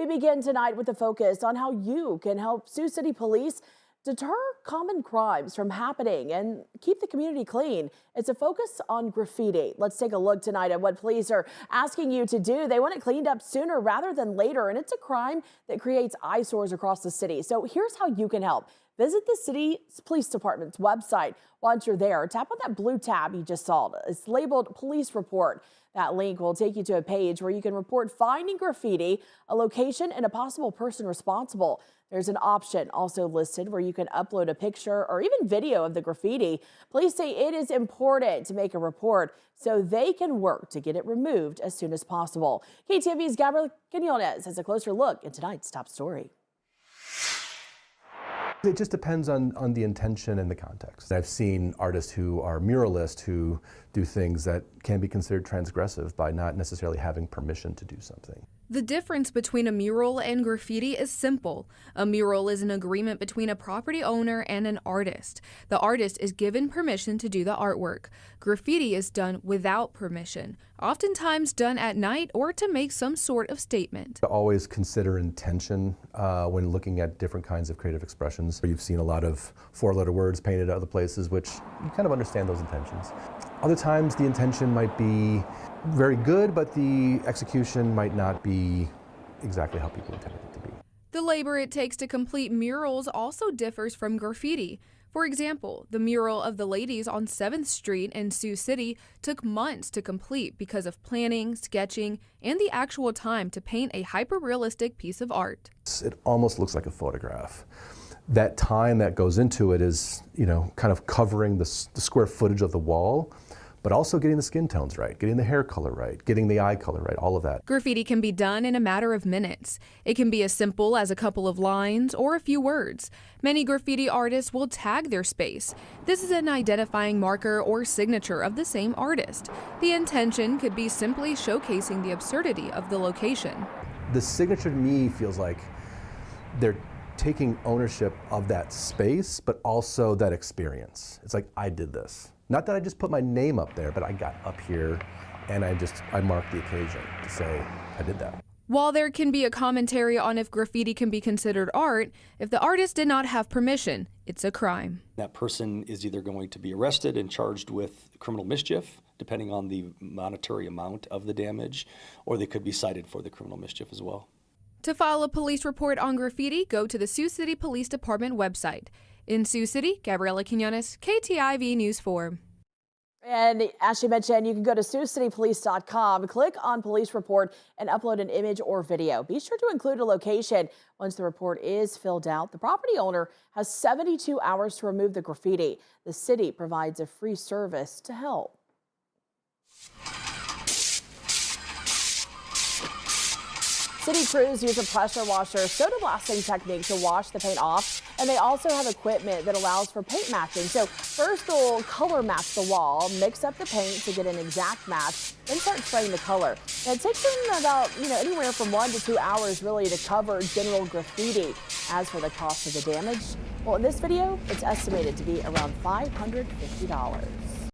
begin tonight with a focus on how you can help Sioux City Police deter common crimes from happening and keep the community clean. It's a focus on graffiti. Let's take a look tonight at what police are asking you to do. They want it cleaned up sooner rather than later, and it's a crime that creates eyesores across the city. So here's how you can help. Visit the city police department's website. Once you're there, tap on that blue tab you just saw. It's labeled Police Report. That link will take you to a page where you can report finding graffiti, a location, and a possible person responsible. There's an option also listed where you can upload a picture or even video of the graffiti. Police say it is important to make a report so they can work to get it removed as soon as possible. KTV's Gabriela Quinones has a closer look in tonight's top story. It just depends on the intention and the context. I've seen artists who are muralists who do things that can be considered transgressive by not necessarily having permission to do something. The difference between a mural and graffiti is simple. A mural is an agreement between a property owner and an artist. The artist is given permission to do the artwork. Graffiti is done without permission, oftentimes done at night or to make some sort of statement. Always consider intention when looking at different kinds of creative expressions. You've seen a lot of four-letter words painted at other places, which you kind of understand those intentions. Other times the intention might be very good, but the execution might not be exactly how people intended it to be. The labor it takes to complete murals also differs from graffiti. For example, the mural of the ladies on 7th Street in Sioux City took months to complete because of planning, sketching, and the actual time to paint a hyper-realistic piece of art. It almost looks like a photograph. That time that goes into it is, kind of covering the square footage of the wall, but also getting the skin tones right, getting the hair color right, getting the eye color right, all of that. Graffiti can be done in a matter of minutes. It can be as simple as a couple of lines or a few words. Many graffiti artists will tag their space. This is an identifying marker or signature of the same artist. The intention could be simply showcasing the absurdity of the location. The signature to me feels like they're taking ownership of that space, but also that experience. It's like, I did this. Not that I just put my name up there, but I got up here and I marked the occasion to say I did that. While there can be a commentary on if graffiti can be considered art, if the artist did not have permission, it's a crime. That person is either going to be arrested and charged with criminal mischief, depending on the monetary amount of the damage, or they could be cited for the criminal mischief as well. To file a police report on graffiti, go to the Sioux City Police Department website. In Sioux City, Gabriela Quinones, KTIV News 4. And as she mentioned, you can go to SiouxCityPolice.com, click on police report, and upload an image or video. Be sure to include a location. Once the report is filled out, the property owner has 72 hours to remove the graffiti. The city provides a free service to help. City crews use a pressure washer soda blasting technique to wash the paint off, and they also have equipment that allows for paint matching. So first they'll color match the wall, mix up the paint to get an exact match, then start spraying the color. And it takes them about anywhere from 1 to 2 hours really to cover general graffiti. As for the cost of the damage, well, in this video, it's estimated to be around $550.